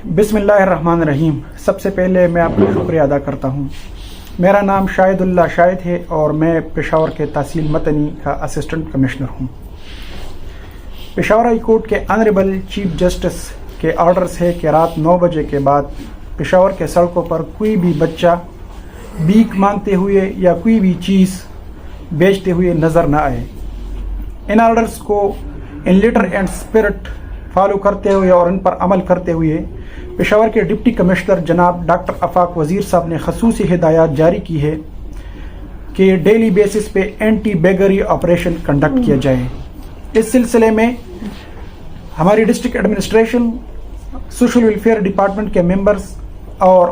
بسم اللہ الرحمن الرحیم۔ سب سے پہلے میں آپ کا شکریہ ادا کرتا ہوں۔ میرا نام شاہد اللہ شاہد ہے اور میں پشاور کے تحصیل متنی کا اسسٹنٹ کمشنر ہوں۔ پشاور ہائی کورٹ کے آنریبل چیف جسٹس کے آرڈرز ہے کہ رات 9 بجے کے بعد پشاور کے سڑکوں پر کوئی بھی بچہ بھیک مانگتے ہوئے یا کوئی بھی چیز بیچتے ہوئے نظر نہ آئے۔ ان آرڈرز کو ان لیٹر اینڈ اسپرٹ فالو کرتے ہوئے اور ان پر عمل کرتے ہوئے پشاور کے ڈپٹی کمشنر جناب ڈاکٹر آفاق وزیر صاحب نے خصوصی ہدایات جاری کی ہے کہ ڈیلی بیسس پہ اینٹی بیگری آپریشن کنڈکٹ کیا جائے۔ اس سلسلے میں ہماری district administration, social welfare department کے ممبرز اور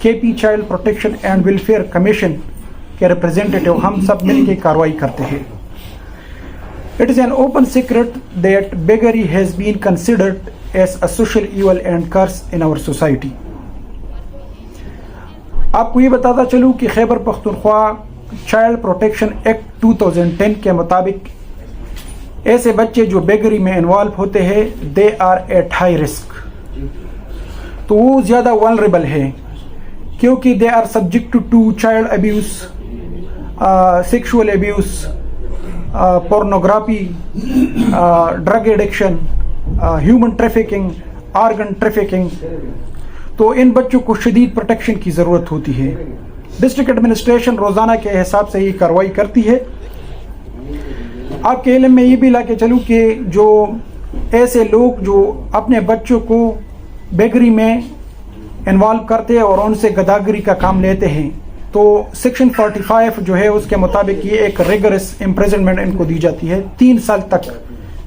K P child protection and welfare commission کے ریپرزینٹیٹیو ہم سب مل کے کارروائی کرتے ہیں۔ It is an open secret that beggary has been considered as a social evil and curse in our society. آپ کو یہ بتاتا چلوں کہ Khyber Pakhtunkhwa child protection act 2010 کے مطابق ایسے بچے جو بیگری میں انوالو ہوتے ہیں they are at high risk، تو وہ زیادہ vulnerable ہے کیونکہ they are subject to child abuse, sexual abuse, pornography, drug addiction, human trafficking, organ trafficking, تو ان بچوں کو شدید پروٹیکشن کی ضرورت ہوتی ہے۔ ڈسٹرکٹ ایڈمنسٹریشن روزانہ کے حساب سے یہ کارروائی کرتی ہے۔ آپ کے علم میں یہ بھی لا کے چلوں کہ جو ایسے لوگ جو اپنے بچوں کو بیگری میں انوالو کرتے اور ان سے گداگری کا کام لیتے ہیں تو سیکشن 45 جو ہے اس کے مطابق یہ ایک ریگرس امپریزنمنٹ ان کو دی جاتی ہے۔ 3 سال تک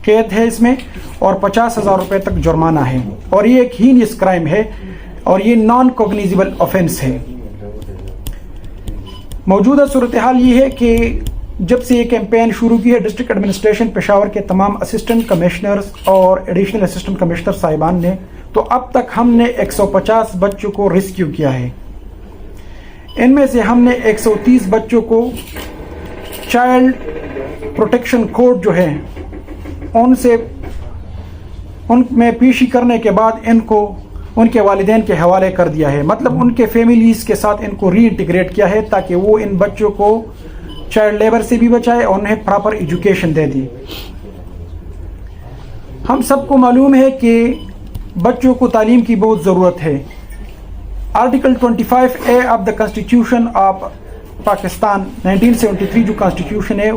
قید ہے اس میں اور 50,000 روپے تک جرمانہ ہے، اور یہ ایک ہینیس کرائم ہے اور یہ نان کوگنیزیبل آفینس ہے۔ موجودہ صورتحال یہ ہے کہ جب سے یہ کیمپین شروع کی ہے ڈسٹرکٹ ایڈمنسٹریشن پشاور کے تمام اسسٹنٹ کمشنرز اور ایڈیشنل اسسٹنٹ کمشنر صاحبان نے، تو اب تک ہم نے 150 بچوں کو ریسکیو کیا ہے۔ ان میں سے ہم نے 130 بچوں کو چائلڈ پروٹیکشن کورٹ جو ہے ان میں پیشی کرنے کے بعد ان کو ان کے والدین کے حوالے کر دیا ہے، مطلب ان کے فیملیز کے ساتھ ان کو ری انٹیگریٹ کیا ہے تاکہ وہ ان بچوں کو چائلڈ لیبر سے بھی بچائے اور انہیں پراپر ایجوکیشن دے دی۔ ہم سب کو معلوم ہے کہ بچوں کو تعلیم کی بہت ضرورت ہے۔ Article 25A of the constitution of Pakistan 1973 جو کانسٹیٹیوشن ہے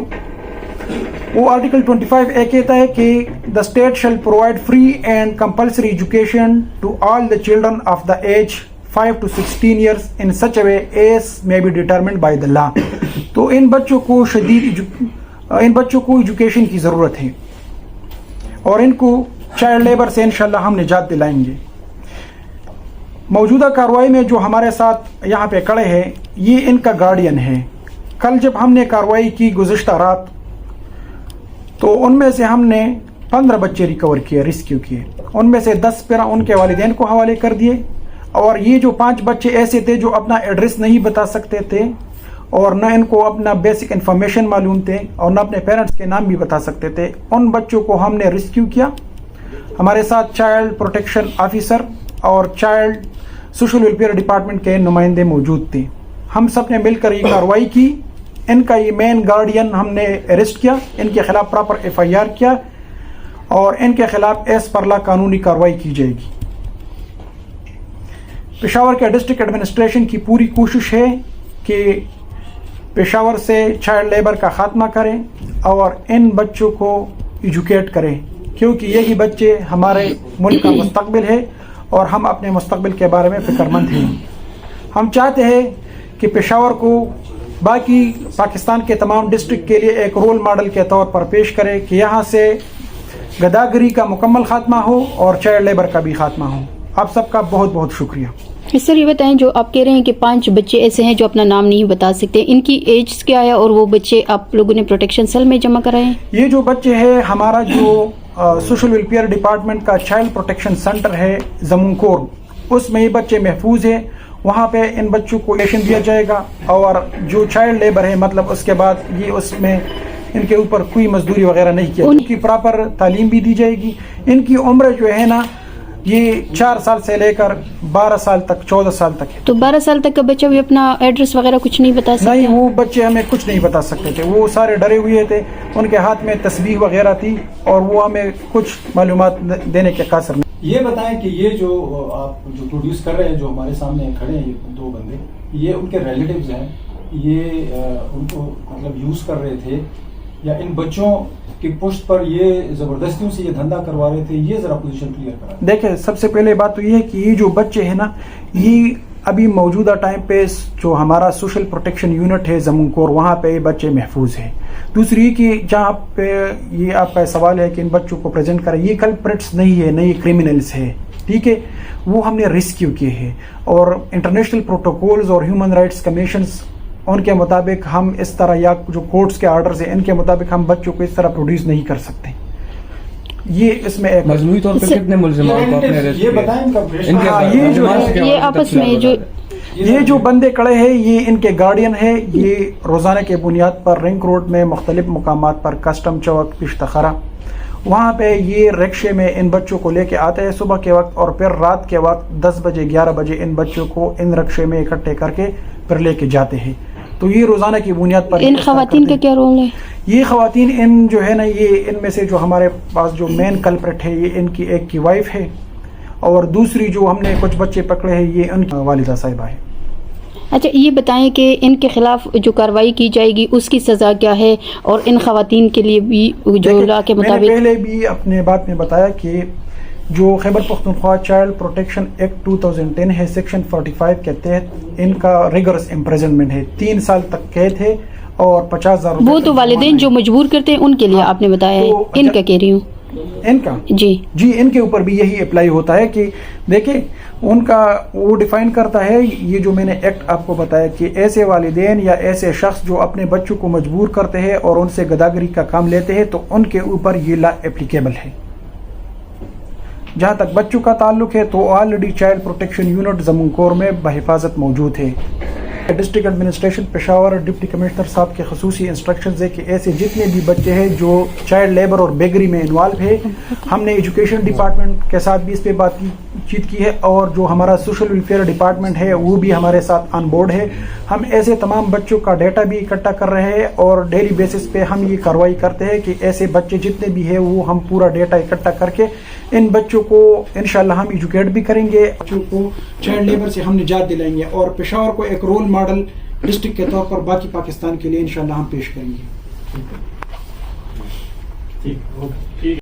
وہ آرٹیکل 25A کہتا ہے کہ the state shall provide free and compulsory education to all the children of the age 5 to 16 years in such a way as may be determined by the law. تو ان بچوں کو education کی ضرورت ہے اور ان کو چائلڈ لیبر سے انشاءاللہ ہم نجات دلائیں گے۔ موجودہ کارروائی میں جو ہمارے ساتھ یہاں پہ کڑے ہیں یہ ان کا گارڈین ہے۔ کل جب ہم نے کارروائی کی گزشتہ رات تو ان میں سے ہم نے 15 بچے ریکور کیے، ریسکیو کیے، ان میں سے 10 پھر ان کے والدین کو حوالے کر دیے، اور یہ جو 5 بچے ایسے تھے جو اپنا ایڈریس نہیں بتا سکتے تھے اور نہ ان کو اپنا بیسک انفارمیشن معلوم تھے اور نہ اپنے پیرنٹس کے نام بھی بتا سکتے تھے، ان بچوں کو ہم نے ریسکیو کیا۔ ہمارے ساتھ چائلڈ پروٹیکشن آفیسر اور چائلڈ سوشل ویلفیئر ڈپارٹمنٹ کے نمائندے موجود تھے۔ ہم سب نے مل کر یہ کارروائی کی۔ ان کا یہ مین گارڈین ہم نے اریسٹ کیا، ان کے خلاف پراپر FIR کیا اور ان کے خلاف ایز پر لا قانونی کارروائی کی جائے گی۔ پشاور کے ڈسٹرکٹ ایڈمنسٹریشن کی پوری کوشش ہے کہ پشاور سے چائلڈ لیبر کا خاتمہ کریں اور ان بچوں کو ایجوکیٹ کریں، کیونکہ یہی بچے ہمارے ملک کا مستقبل ہے اور ہم اپنے مستقبل کے بارے میں فکر مند ہیں۔ ہم چاہتے ہیں کہ پشاور کو باقی پاکستان کے تمام ڈسٹرکٹ کے لیے ایک رول ماڈل کے طور پر پیش کرے کہ یہاں سے گداگری کا مکمل خاتمہ ہو اور چائلڈ لیبر کا بھی خاتمہ ہو۔ آپ سب کا بہت بہت شکریہ۔ سر یہ بتائیں، جو آپ کہہ رہے ہیں کہ 5 بچے ایسے ہیں جو اپنا نام نہیں بتا سکتے، ان کی ایج کیا ہے اور وہ بچے آپ لوگوں نے پروٹیکشن سیل میں جمع کرائے ہیں؟ یہ جو بچے ہیں ہمارا جو سوشل ویلفیئر ڈپارٹمنٹ کا چائلڈ پروٹیکشن سینٹر ہے زمونکور، اس میں یہ بچے محفوظ ہیں، وہاں پہ ان بچوں کو ایشن دیا جائے گا، اور جو چائلڈ لیبر ہے مطلب اس کے بعد یہ اس میں ان کے اوپر کوئی مزدوری وغیرہ نہیں کیا، ان کی پراپر تعلیم بھی دی جائے گی۔ ان کی عمر جو ہے نا یہ 4 سال سے لے کر 12 سال تک 14 سال تک ہے. تو 12 سال تک کا بچہ بھی اپنا ایڈریس وغیرہ کچھ نہیں بتا سکتا؟ نہیں، وہ بچے ہمیں کچھ نہیں بتا سکتے تھے، وہ سارے ڈرے ہوئے تھے، ان کے ہاتھ میں تسبیح وغیرہ تھی اور وہ ہمیں کچھ معلومات دینے کے قاصر نہیں. یہ بتائیں کہ یہ جو آپ جو پروڈیوس کر رہے ہیں، جو ہمارے سامنے کھڑے ہیں یہ 2 بندے، یہ ان کے ریلیٹیوز ہیں، یہ ان کو مطلب یوز کر رہے تھے یا ان بچوں کی پشت پر یہ زبردستیوں سے یہ دھندا کروا رہے تھے؟ یہ ذرا پوزیشن کلیئر کرا. دیکھیں، سب سے پہلے بات تو یہ ہے کہ یہ جو بچے ہیں نا، یہ ابھی موجودہ ٹائم پہ جو ہمارا سوشل پروٹیکشن یونٹ ہے زمونکور، وہاں پہ یہ بچے محفوظ ہیں. دوسری کہ جہاں پہ یہ آپ کا سوال ہے کہ ان بچوں کو پریزنٹ کریں، یہ کلپریٹس نہیں ہے، نہیں کرمنلز ہے، ٹھیک ہے، وہ ہم نے ریسکیو کیے ہیں اور انٹرنیشنل پروٹوکولز اور ہیومن رائٹس کمیشنز ان کے مطابق ہم اس طرح، یا جو کورٹس کے آرڈرز ہیں ان کے مطابق ہم بچوں کو اس طرح پروڈیوس نہیں کر سکتے. یہ اس میں ایک مجموعی طور پر کتنے ملزمان کو اپنے ارسٹ یہ بتائیں ان کا یہ آپس میں یہ جو بندے کڑے ہیں یہ ان کے گارڈین ہے. یہ روزانہ کے بنیاد پر رنگ روڈ میں مختلف مقامات پر کسٹم چوک پشتخرا، وہاں پہ یہ رکشے میں ان بچوں کو لے کے آتے ہیں صبح کے وقت، اور پھر رات کے وقت 10 بجے 11 بجے ان بچوں کو ان رکشے میں اکٹھے کر کے پھر لے کے جاتے ہیں. تو یہ روزانہ کی بنیاد پر. ان خواتین کا کیا رول ہے؟ یہ خواتین ان جو ہے نا، یہ ان میں سے جو ہمارے پاس جو مین کلپریٹ ہے یہ ان کی ایک کی وائف ہے، اور دوسری جو ہم نے کچھ بچے پکڑے ہیں یہ ان کی والدہ صاحبہ ہے. اچھا، یہ بتائیں کہ ان کے خلاف جو کارروائی کی جائے گی اس کی سزا کیا ہے، اور ان خواتین کے لیے بھی جو لا کے میں نے مطابق. پہلے بھی اپنے بات میں بتایا کہ جو Khyber Pakhtunkhwa child protection act 2010 ہے، سیکشن 45 کے تحت ان کا ریگرس امپریزنمنٹ ہے، 3 سال تک قید ہے اور 50,000 روپے. وہ تو والدین جو مجبور کرتے ہیں ان کے لیے آپ نے بتایا ہے، ان کا کہہ رہی ہوں. ان کا جی ان کے اوپر بھی یہی اپلائی ہوتا ہے کہ دیکھیں ان کا وہ ڈیفائن کرتا ہے، یہ جو میں نے ایکٹ آپ کو بتایا کہ ایسے والدین یا ایسے شخص جو اپنے بچوں کو مجبور کرتے ہیں اور ان سے گداگری کا کام لیتے ہیں تو ان کے اوپر یہ لا اپلیکیبل ہے. جہاں تک بچوں کا تعلق ہے تو آلریڈی چائلڈ پروٹیکشن یونٹ زمونکور میں بحفاظت موجود ہے. District administration Peshawar deputy commissioner صاحب کے خصوصی انسٹرکشنز ہے کہ ایسے جتنے بھی بچے ہیں جو چائلڈ لیبر اور بیگری میں انوالو ہے، ہم نے ایجوکیشن ڈپارٹمنٹ کے ساتھ بھی اس پہ بات چیت کی ہے، اور جو ہمارا سوشل ویلفیئر ڈپارٹمنٹ ہے وہ بھی ہمارے ساتھ آن بورڈ ہے. ہم ایسے تمام بچوں کا ڈیٹا بھی اکٹھا کر رہے ہیں اور ڈیلی بیسس پہ ہم یہ کارروائی کرتے ہیں کہ ایسے بچے جتنے بھی ہیں وہ ہم پورا ڈیٹا اکٹھا کر کے ان بچوں کو انشاءاللہ ہم ایجوکیٹ بھی کریں گے. بچوں کو چائلڈ لیبر سے ہم نجات دلائیں گے اور پشاور کو ایک رول ماڈل ڈسٹرکٹ کے طور پر باقی پاکستان کے لیے انشاءاللہ ہم پیش کریں گے.